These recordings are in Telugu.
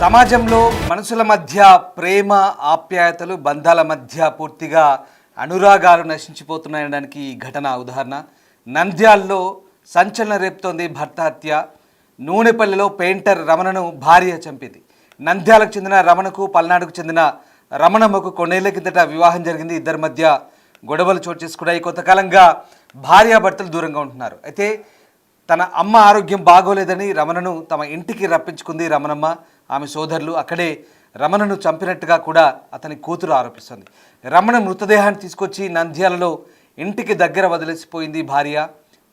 సమాజంలో మనుషుల మధ్య ప్రేమ ఆప్యాయతలు బంధాల మధ్య పూర్తిగా అనురాగాలు నశించిపోతున్నాయనడానికి ఈ ఘటన ఉదాహరణ. నంద్యాలలో సంచలనం రేపుతోంది భర్త హత్య. నూనెపల్లిలో పెయింటర్ రమణను భార్య చంపింది. నంద్యాలకు చెందిన రమణకు పల్నాడుకు చెందిన రమణమ్మకు కొన్నేళ్ల కిందట వివాహం జరిగింది. ఇద్దరి మధ్య గొడవలు చోటు చేసుకున్నాయి. కొంతకాలంగా భార్యాభర్తలు దూరంగా ఉంటున్నారు. అయితే తన అమ్మ ఆరోగ్యం బాగోలేదని రమణను తమ ఇంటికి రప్పించుకుంది రమణమ్మ. ఆమె సోదరులు అక్కడే రమణను చంపినట్టుగా కూడా అతని కూతురు ఆరోపిస్తుంది. రమణ మృతదేహాన్ని తీసుకొచ్చి నంద్యాలలో ఇంటికి దగ్గర వదిలేసిపోయింది భార్య.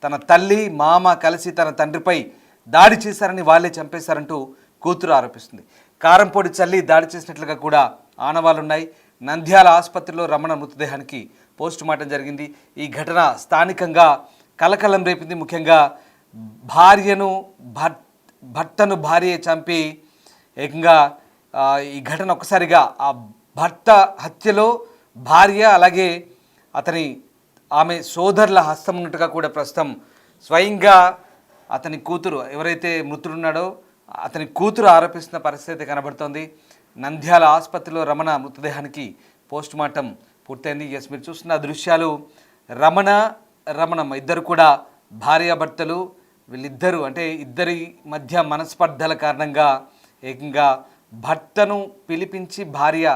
తన తల్లి మామ కలిసి తన తండ్రిపై దాడి చేశారని వాళ్ళే చంపేశారంటూ కూతురు ఆరోపిస్తుంది. కారంపొడి చల్లి దాడి చేసినట్లుగా కూడా ఆనవాళ్ళున్నాయి. నంద్యాల ఆసుపత్రిలో రమణ మృతదేహానికి పోస్టుమార్టం జరిగింది. ఈ ఘటన స్థానికంగా కలకలం రేపింది. ముఖ్యంగా భర్తను భార్య చంపి ఏకంగా ఈ ఘటన ఒక్కసారిగా ఆ భర్త హత్యలో భార్య అలాగే ఆమె సోదరుల హస్తం ఉన్నట్టుగా కూడా ప్రస్తుతం స్వయంగా అతని కూతురు ఎవరైతే మృతుడున్నాడో అతని కూతురు ఆరోపిస్తున్న పరిస్థితి కనబడుతోంది. నంద్యాల ఆసుపత్రిలో రమణ మృతదేహానికి పోస్టుమార్టం పూర్తయింది. ఎస్, మీరు చూస్తున్న దృశ్యాలు రమణమ్మ ఇద్దరు కూడా భార్యాభర్తలు. వీళ్ళిద్దరూ అంటే ఇద్దరి మధ్య మనస్పర్ధల కారణంగా ఏకంగా భర్తను పిలిపించి భార్య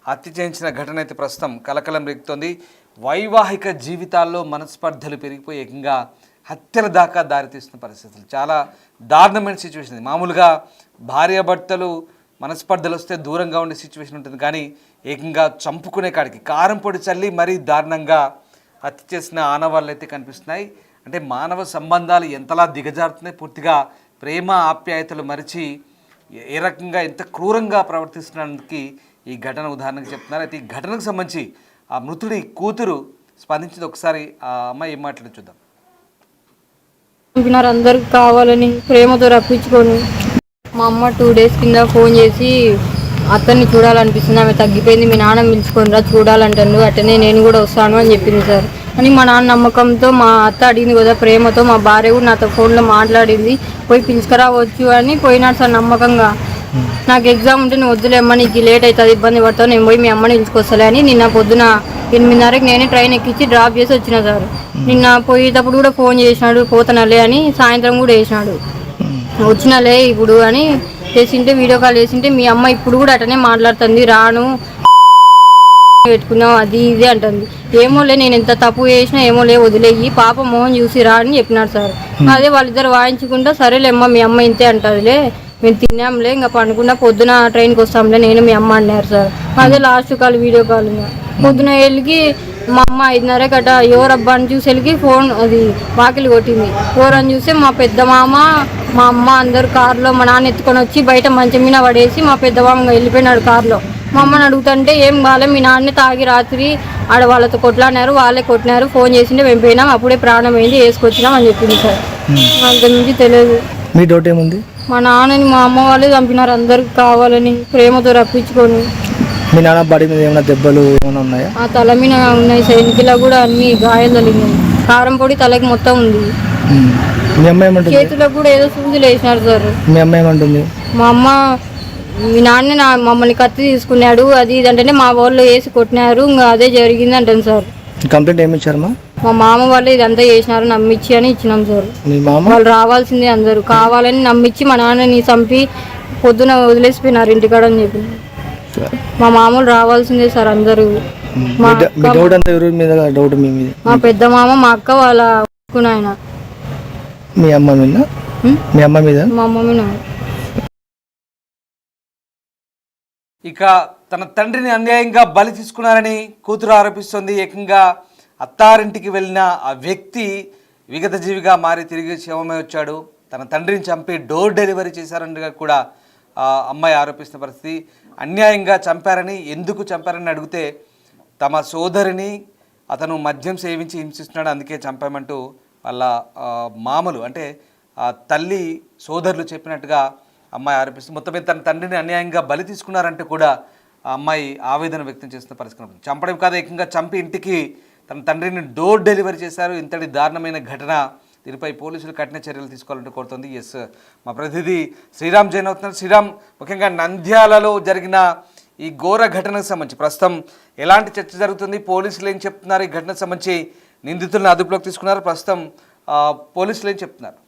హత్య చేయించిన ఘటన అయితే ప్రస్తుతం కలకలం రేగుతోంది. వైవాహిక జీవితాల్లో మనస్పర్ధలు పెరిగిపోయి ఏకంగా హత్యల దాకా దారితీస్తున్న పరిస్థితులు చాలా దారుణమైన సిచ్యువేషన్. మామూలుగా భార్యాభర్తలు మనస్పర్ధలు వస్తే దూరంగా ఉండే సిచ్యువేషన్ ఉంటుంది, కానీ ఏకంగా చంపుకునే కాడికి కారం పొడి చల్లి మరీ దారుణంగా హత్య చేసిన ఆనవాళ్ళు అయితే కనిపిస్తున్నాయి. అంటే మానవ సంబంధాలు ఎంతలా దిగజారుతున్నాయి, పూర్తిగా ప్రేమ ఆప్యాయతలు మరిచి ఏ రకంగా ఎంత క్రూరంగా ప్రవర్తిస్తున్నందుకు ఈ ఘటన ఉదాహరణకు చెప్తున్నారు. అయితే ఈ ఘటనకు సంబంధించి ఆ మృతుడి కూతురు స్పందించింది. ఒకసారి ఆ అమ్మాయి ఏం మాట్లాడి చూద్దాం. అందరికి కావాలని ప్రేమతో రప్పించుకొని మా అమ్మ 2 days కింద ఫోన్ చేసి అతన్ని చూడాలనిపిస్తుంది, ఆమె తగ్గిపోయింది, మీ నాన్న పిలుచుకొని రా చూడాలంటాను, అట్టనే నేను కూడా వస్తాను అని చెప్పింది సార్. అని మా నాన్న నమ్మకంతో మా అత్త అడిగింది కదా ప్రేమతో, మా భార్య కూడా నాతో ఫోన్లో మాట్లాడింది, పోయి పిలుచుకురావచ్చు అని పోయినాడు సార్ నమ్మకంగా. నాకు ఎగ్జామ్ ఉంటే నువ్వు వద్దులేమ్మా, నీకు లేట్ అవుతుంది, ఇబ్బంది పడతావు, నేను పోయి మీ అమ్మని పిలుచుకొస్తలే అని నిన్న పొద్దున 8:30కి నేనే ట్రైన్ ఎక్కించి డ్రాప్ చేసి వచ్చిన సార్. నిన్న పోయేటప్పుడు కూడా ఫోన్ చేసినాడు, పోతానలే అని, సాయంత్రం కూడా వేసినాడు వచ్చినలే ఇప్పుడు అని చేసింటే, వీడియో కాల్ చేసింటే మీ అమ్మ ఇప్పుడు కూడా అటనే మాట్లాడుతుంది, రాను పెట్టుకున్నాం అది ఇది అంటుంది. ఏమోలే నేను ఎంత తప్పు చేసినా ఏమోలే వదిలేయి, పాప మోహన్ చూసి రా అని చెప్పినారు సార్. అదే వాళ్ళిద్దరు వాయించుకుంటా సరేలేమ్మా మీ అమ్మ ఇంతే అంటుందిలే, మేము తిన్నాంలే ఇంకా పండుకున్నా పొద్దున ట్రైన్కి వస్తాంలే నేను మీ అమ్మ అన్నారు సార్. అదే లాస్ట్ కాల్ వీడియో కాల్. పొద్దున వెళ్ళి మా అమ్మ 5:30 గట ఎవరబ్బా అని చూసి వెళ్ళి ఫోన్ అది వాకిలి కొట్టింది. ఎవరని చూస్తే మా పెద్ద మామ మా అమ్మ అందరు కారులో మా నాన్న ఎత్తుకొని వచ్చి బయట మంచం మీద పడేసి మా పెద్ద మామ వెళ్ళిపోయినాడు కారులో. మా అమ్మని అడుగుతుంటే ఏం బాలే మీ నాన్నే తాగి రాత్రి ఆడ వాళ్ళతో కొట్లాడినారు, వాళ్ళే కొట్టినారు, ఫోన్ చేసింటే మేము పోయినాం, అప్పుడే ప్రాణం అయింది వేసుకొచ్చినాం అని చెప్పింది సార్. అంత నుంచి తెలియదు. మీ డౌట్ ఏముంది? మా నాన్నని మా అమ్మ వాళ్ళే చంపినారు అందరికి కావాలని ప్రేమతో రప్పించుకొని. మీ నాన్న బాడీ మీద ఏమైనా దెబ్బలు ఏమైనా ఉన్నాయా? ఆ తల మీద ఉన్నాయి, సైనికిలా కూడా అన్ని గాయాలు తగిలినాయి, కారం పొడి తలకి మొత్తం ఉంది. మీ అమ్మ ఏమంటుంది? చేతులకు కూడా ఏదో సూదులు వేసినారు సార్. మీ అమ్మ ఏమంటుంది? మా అమ్మ మీ నాన్న మమ్మల్ని కత్తి తీసుకున్నాడు అది ఇది అంటేనే మా వాళ్ళు వేసి కొట్టినారు, ఇంకా అదే జరిగింది అంటాను సార్. కంప్లైంట్ ఏమి ఇచ్చారమ్మా? మా మామ వాళ్ళు ఇదంతా చేసినారు నమ్మిచ్చి అని ఇచ్చినాం సార్. మీ మామ వాళ్ళు రావాల్సిందే అందరూ కావాలని నమ్మిచ్చి మా నాన్నని చంపి పొద్దున వదిలేసిపోయినారు ఇంటికాడ అని చెప్పి. మా మామూలు రావాల్సిందే సార్ అందరూ. మా పెద్ద మామ మా అక్క వాళ్ళ ఆయన. మీ అమ్మ మీద మీ అమ్మ మీద మా అమ్మ మీద. ఇక తన తండ్రిని అన్యాయంగా బలి తీసుకున్నారని కూతురు ఆరోపిస్తోంది. ఏకంగా అత్తారింటికి వెళ్ళిన ఆ వ్యక్తి విగత జీవిగా మారి తిరిగి శవమై వచ్చాడు. తన తండ్రిని చంపి డోర్ డెలివరీ చేశారని కూడా ఆ అమ్మాయి ఆరోపిస్తున్న పరిస్థితి. అన్యాయంగా చంపారని, ఎందుకు చంపారని అడిగితే తమ సోదరిని అతను మద్యం సేవించి హింసిస్తున్నాడు అందుకే చంపామంటూ వాళ్ళ మామలు అంటే తల్లి సోదరులు చెప్పినట్టుగా అమ్మాయి ఆరోపిస్తుంది. మొత్తం మీద తన తండ్రిని అన్యాయంగా బలి తీసుకున్నారంటే కూడా ఆ అమ్మాయి ఆవేదన వ్యక్తం చేస్తున్న పరిస్థితి. చంపడం కాదు, ఏకంగా చంపి ఇంటికి తన తండ్రిని డోర్ డెలివరీ చేశారు. ఇంతటి దారుణమైన ఘటన దీనిపై పోలీసులు కఠిన చర్యలు తీసుకోవాలంటూ కోరుతుంది. ఎస్, మా ప్రతినిధి శ్రీరామ్ జైన్ అవుతున్నారు. శ్రీరామ్, ముఖ్యంగా నంద్యాలలో జరిగిన ఈ ఘోర ఘటనకు సంబంధించి ప్రస్తుతం ఎలాంటి చర్చ జరుగుతుంది? పోలీసులు ఏం చెప్తున్నారు? ఈ ఘటనకు సంబంధించి నిందితులను అదుపులోకి తీసుకున్నారు. ప్రస్తుతం పోలీసులు ఏం చెప్తున్నారు?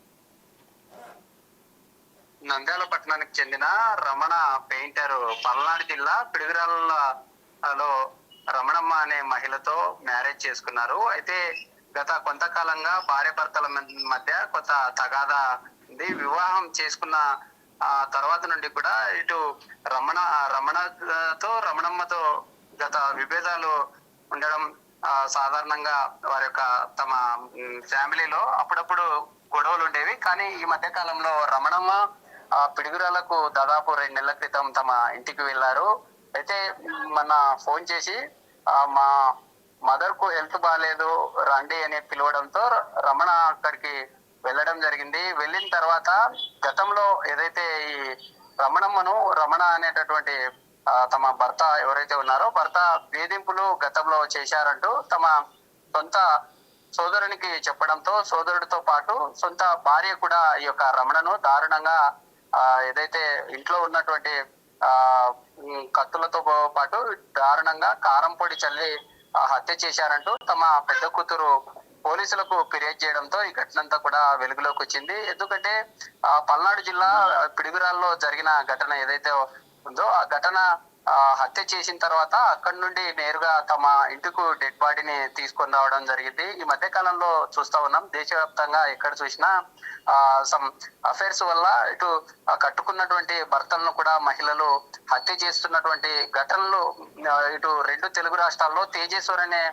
నంద్యాల పట్టణానికి చెందిన రమణ పెయింటర్ పల్నాడు జిల్లా పిడుగురాళ్ళలో రమణమ్మ అనే మహిళతో మ్యారేజ్ చేసుకున్నారు. అయితే గత కొంతకాలంగా భార్య భర్తల మధ్య కొంత తగాదా ఉంది. వివాహం చేసుకున్న తర్వాత నుండి కూడా ఇటు రమణమ్మతో గత విభేదాలు ఉండడం సాధారణంగా వారి యొక్క తమ ఫ్యామిలీలో అప్పుడప్పుడు గొడవలు ఉండేవి. కానీ ఈ మధ్య కాలంలో రమణమ్మ పిడుగురాలకు దాదాపు 2 నెలల క్రితం తమ ఇంటికి వెళ్లారు. అయితే మొన్న ఫోన్ చేసి మా మదర్ కు హెల్త్ బాగాలేదు రండి అని పిలవడంతో రమణ అక్కడికి వెళ్ళడం జరిగింది. వెళ్ళిన తర్వాత గతంలో ఏదైతే ఈ రమణ అనేటటువంటి తమ భర్త ఎవరైతే ఉన్నారో భర్త వేధింపులు గతంలో చేశారంటూ తమ సొంత సోదరునికి చెప్పడంతో సోదరుడితో పాటు సొంత భార్య కూడా ఈ యొక్క రమణను దారుణంగా ఏదైతే ఇంట్లో ఉన్నటువంటి కత్తులతో పాటు దారుణంగా కారం పొడి చల్లి హత్య చేశారంటూ తమ పెద్ద కూతురు పోలీసులకు ఫిర్యాదు చేయడంతో ఈ ఘటన అంతా కూడా వెలుగులోకి వచ్చింది. ఎందుకంటే పల్నాడు జిల్లా పిడుగురాల్లో జరిగిన ఘటన ఏదైతే ఉందో ఆ ఘటన హత్య చేసిన తర్వాత అక్కడి నుండి నేరుగా తమ ఇంటికి డెడ్ బాడీని తీసుకొని రావడం జరిగింది. ఈ మధ్య కాలంలో చూస్తా ఉన్నాం, దేశవ్యాప్తంగా ఎక్కడ చూసినా సమ్ అఫైర్స్ వల్ల ఇటు కట్టుకున్నటువంటి భర్తలను కూడా మహిళలు హత్య చేస్తున్నటువంటి ఘటనలు ఇటు 2 తెలుగు రాష్ట్రాల్లో తేజేశ్వర్ అనే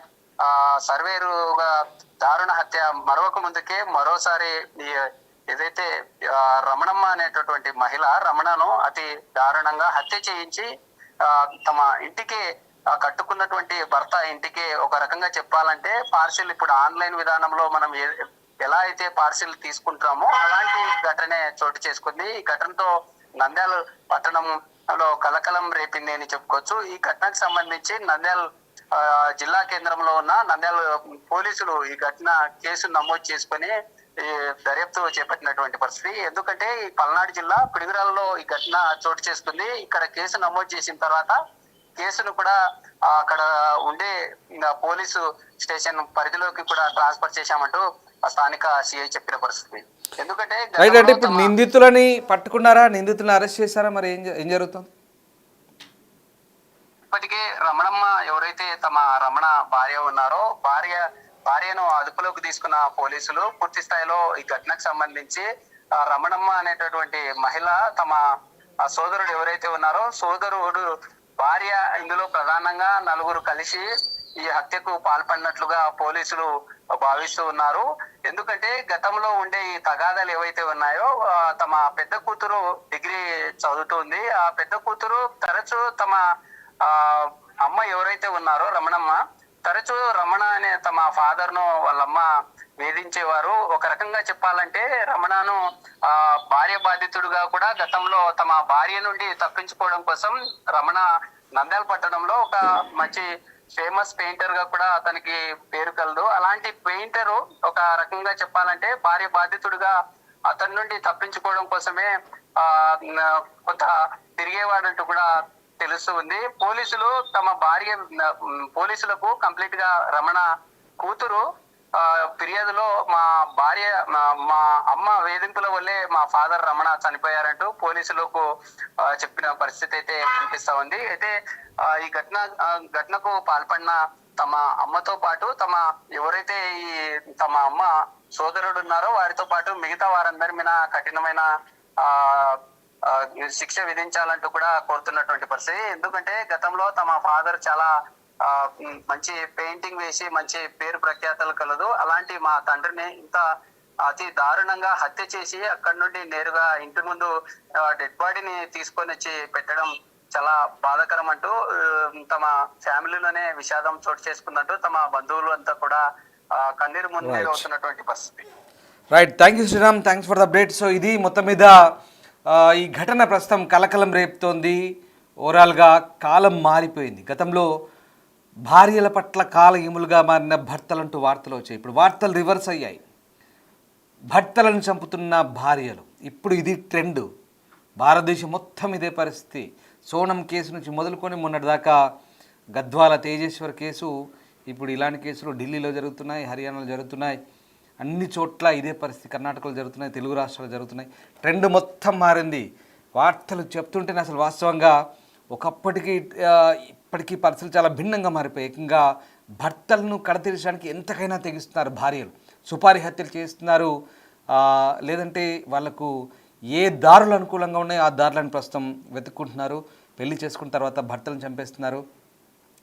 సర్వేరుగా దారుణ హత్య మరొక ముందుకే మరోసారి ఏదైతే రమణమ్మ అనేటటువంటి మహిళ రమణను అతి దారుణంగా హత్య చేయించి తమ ఇంటికి కట్టుకున్నటువంటి భర్త ఇంటికి ఒక రకంగా చెప్పాలంటే పార్సిల్ ఇప్పుడు ఆన్లైన్ విధానంలో మనం ఎలా అయితే పార్సిల్ తీసుకుంటామో అలాంటి ఘటనే చోటు చేసుకుంది. ఈ ఘటనతో నంద్యాల పట్టణంలో కలకలం రేపింది అని చెప్పుకోవచ్చు. ఈ ఘటనకు సంబంధించి నంద్యాల జిల్లా కేంద్రంలో ఉన్న నంద్యాల పోలీసులు ఈ ఘటన కేసు నమోదు చేసుకుని ఈ దర్యాప్తు చేపట్టినటువంటి పరిస్థితి. ఎందుకంటే ఈ పల్నాడు జిల్లా పిడుగురాలలో ఈ ఘటన చోటు చేసుకుంది. ఇక్కడ కేసు నమోదు చేసిన తర్వాత కేసును కూడా అక్కడ ఉండే పోలీసు స్టేషన్ పరిధిలోకి కూడా ట్రాన్స్ఫర్ చేశామంటూ స్థానిక సిఐ చెప్పిన పరిస్థితి. ఎందుకంటే ఇప్పుడు నిందితులని పట్టుకున్నారా? నిందితులను అరెస్ట్ చేశారా? మరి ఏం జరుగుతుంది? ఇప్పటికే రమణమ్మ ఎవరైతే తమ రమణ భార్య ఉన్నారో భార్యను అదుపులోకి తీసుకున్న పోలీసులు పూర్తి స్థాయిలో ఈ ఘటనకు సంబంధించి రమణమ్మ అనేటటువంటి మహిళ తమ సోదరుడు ఎవరైతే ఉన్నారో సోదరుడు భార్య ఇందులో ప్రధానంగా 4 కలిసి ఈ హత్యకు పాల్పడినట్లుగా పోలీసులు భావిస్తూ ఉన్నారు. ఎందుకంటే గతంలో ఉండే ఈ తగాదాలు ఏవైతే ఉన్నాయో తమ పెద్ద కూతురు డిగ్రీ చదువుతుంది. ఆ పెద్ద కూతురు తరచూ తమ అమ్మ ఎవరైతే ఉన్నారో రమణమ్మ తరచూ రమణ అనే తమ ఫాదర్ ను వాళ్ళమ్మ వేధించేవారు. ఒక రకంగా చెప్పాలంటే రమణను భార్య బాధితుడుగా కూడా గతంలో తమ భార్య నుండి తప్పించుకోవడం కోసం రమణ నంద్యాల పట్టణంలో ఒక మంచి ఫేమస్ పెయింటర్ గా కూడా అతనికి పేరు కలదు. అలాంటి పెయింటర్ ఒక రకంగా చెప్పాలంటే భార్య బాధితుడుగా అతని నుండి తప్పించుకోవడం కోసమే కొంత తిరిగేవాడంటూ కూడా తెలుస్తూ ఉంది. పోలీసులకు కంప్లీట్ గా రమణ కూతురు ఫిర్యాదులో మా అమ్మ వేధింపుల వల్లే మా ఫాదర్ రమణ చనిపోయారంటూ పోలీసులకు చెప్పిన పరిస్థితి అయితే కనిపిస్తా ఉంది. అయితే ఈ ఘటనకు పాల్పడిన తమ అమ్మతో పాటు ఎవరైతే ఈ తమ అమ్మ సోదరుడు ఉన్నారో వారితో పాటు మిగతా వారందరి మీద కఠినమైన శిక్ష విధించాలంటూ కూడా కోరుతున్నటువంటి పరిస్థితి. ఎందుకంటే గతంలో తమ ఫాదర్ చాలా మంచి పెయింటింగ్ వేసి మంచి పేరు ప్రఖ్యాతలు కలదు. అలాంటి మా తండ్రిని ఇంత అతి దారుణంగా హత్య చేసి అక్కడి నుండి నేరుగా ఇంటి ముందు డెడ్ బాడీని తీసుకొని వచ్చి పెట్టడం చాలా బాధాకరం అంటూ తమ ఫ్యామిలీలోనే విషాదం చోటు చేసుకున్నట్టు తమ బంధువులు అంతా కూడా కన్నీరు మున్నీరు అవుతున్నటువంటి పరిస్థితి. Right, thank you Sriram, thanks for the update. So ఇది మొత్తం మీద ఈ ఘటన ప్రస్తుతం కలకలం రేపుతోంది. ఓవరాల్గా కాలం మారిపోయింది. గతంలో భార్యల పట్ల కాల ఇములుగా మారిన భర్తలంటూ వార్తలు వచ్చాయి. ఇప్పుడు వార్తలు రివర్స్ అయ్యాయి. భర్తలను చంపుతున్న భార్యలు, ఇప్పుడు ఇది ట్రెండ్. భారతదేశం మొత్తం ఇదే పరిస్థితి. సోనం కేసు నుంచి మొదలుకొని మొన్నటిదాకా గద్వాల తేజేశ్వర్ కేసు, ఇప్పుడు ఇలాంటి కేసులు ఢిల్లీలో జరుగుతున్నాయి, హర్యానాలో జరుగుతున్నాయి, అన్ని చోట్ల ఇదే పరిస్థితి. కర్ణాటకలో జరుగుతున్నాయి, తెలుగు రాష్ట్రాలు జరుగుతున్నాయి. ట్రెండ్ మొత్తం మారింది. వార్తలు చెప్తుంటేనే అసలు వాస్తవంగా ఒకప్పటికి ఇప్పటికీ పరిస్థితులు చాలా భిన్నంగా మారిపోయాయి. ఏకంగా భర్తలను కడతీర్చడానికి ఎంతకైనా తెగిస్తున్నారు భార్యలు. సుపారీ హత్యలు చేస్తున్నారు, లేదంటే వాళ్ళకు ఏ దారులు అనుకూలంగా ఉన్నాయో ఆ దారులను ప్రస్తుతం వెతుక్కుంటున్నారు. పెళ్లి చేసుకున్న తర్వాత భర్తలను చంపేస్తున్నారు.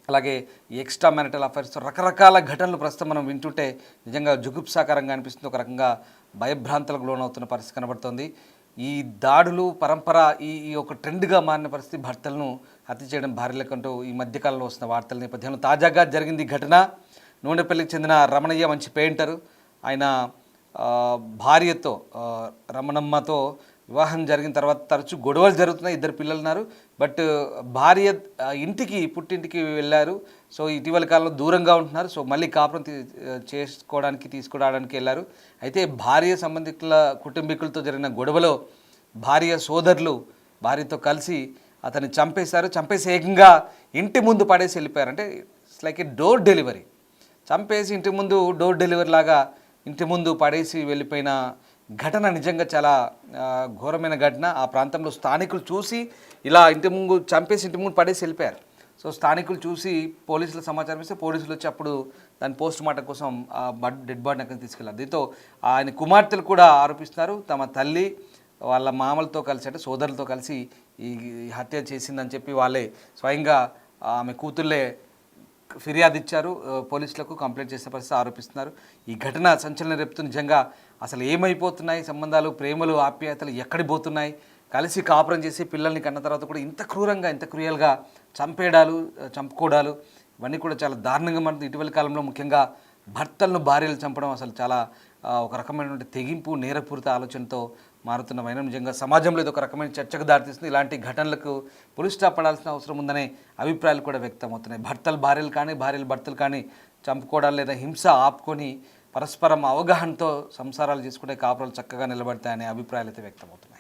అలాగే ఎక్స్ట్రా మ్యారిటల్ అఫైర్స్, రకరకాల ఘటనలు ప్రస్తుతం మనం వింటుంటే నిజంగా జుగుప్సాకరంగా అనిపిస్తుంది. ఒక రకంగా భయభ్రాంతులకు లోనవుతున్న పరిస్థితి కనబడుతోంది. ఈ దాడులు పరంపర ఈ ఒక ట్రెండ్గా మారిన పరిస్థితి. భర్తలను హత్య చేయడం భార్యలకంటూ ఈ మధ్యకాలంలో వస్తున్న వార్తల నేపథ్యంలో తాజాగా జరిగింది ఘటన. నూనెపల్లికి చెందిన రమణయ్య మంచి పెయింటరు. ఆయన భార్యతో రమణమ్మతో వివాహం జరిగిన తర్వాత తరచూ గొడవలు జరుగుతున్నాయి. 2 పిల్లలు ఉన్నారు. బట్ భార్య ఇంటికి పుట్టింటికి వెళ్ళారు. సో ఇటీవల కాలంలో దూరంగా ఉంటున్నారు. సో మళ్ళీ కాపురం తీసుకురావడానికి వెళ్ళారు. అయితే భార్య సంబంధికుల కుటుంబీకులతో జరిగిన గొడవలో భార్య సోదరులు భార్యతో కలిసి అతన్ని చంపేశారు. చంపేసి ఏకంగా ఇంటి ముందు పడేసి వెళ్ళిపోయారు. అంటే it's like A door delivery. చంపేసి ఇంటి ముందు డోర్ డెలివరీ లాగా ఇంటి ముందు పడేసి వెళ్ళిపోయిన ఘటన నిజంగా చాలా ఘోరమైన ఘటన. ఆ ప్రాంతంలో స్థానికులు చూసి ఇలా ఇంటి ముందు చంపేసి ఇంటి ముందు పడేసి వెళ్ళిపోయారు. సో స్థానికులు చూసి పోలీసులకు సమాచారం ఇస్తే పోలీసులు వచ్చి అప్పుడు దాని పోస్ట్ మార్టం కోసం డెడ్ బాడీని అక్కడికి తీసుకెళ్ళారు. దీంతో ఆయన కుమార్తెలు కూడా ఆరోపిస్తున్నారు తమ తల్లి వాళ్ళ మామలతో కలిసి, అంటే సోదరులతో కలిసి ఈ హత్య చేసిందని చెప్పి వాళ్ళే స్వయంగా ఆమె కూతుళ్ళే ఫిర్యాదు ఇచ్చారు పోలీసులకు, కంప్లైంట్ చేసిన పరిస్థితి ఆరోపిస్తున్నారు. ఈ ఘటన సంచలనం రేపుతూ నిజంగా అసలు ఏమైపోతున్నాయి సంబంధాలు, ప్రేమలు, ఆప్యాయతలు ఎక్కడికి పోతున్నాయి? కలిసి కాపురం చేసి పిల్లల్ని కన్న తర్వాత కూడా ఇంత క్రూరంగా, ఇంత క్రూయల్గా చంపేయడాలు, చంపుకోవడాలు, ఇవన్నీ కూడా చాలా దారుణంగా మారుతుంది. ఇటీవల కాలంలో ముఖ్యంగా భర్తలను భార్యలు చంపడం అసలు చాలా ఒక రకమైనటువంటి తెగింపు, నేరపూరిత ఆలోచనతో మారుతున్న వైనం నిజంగా సమాజంలో ఇది ఒక రకమైన చర్చకు దారితీస్తుంది. ఇలాంటి ఘటనలకు పులి స్టాప్ పడాల్సిన అవసరం ఉందనే అభిప్రాయాలు కూడా వ్యక్తమవుతున్నాయి. భర్తలు భార్యలు కానీ, భార్యలు భర్తలు కానీ చంపుకోవడాలు లేదా హింస ఆపుకొని పరస్పరం అవగాహనతో సంసారాలు చేసుకుంటే కాపురాలు చక్కగా నిలబడతాయనే అభిప్రాయాలు అయితే వ్యక్తమవుతున్నాయి.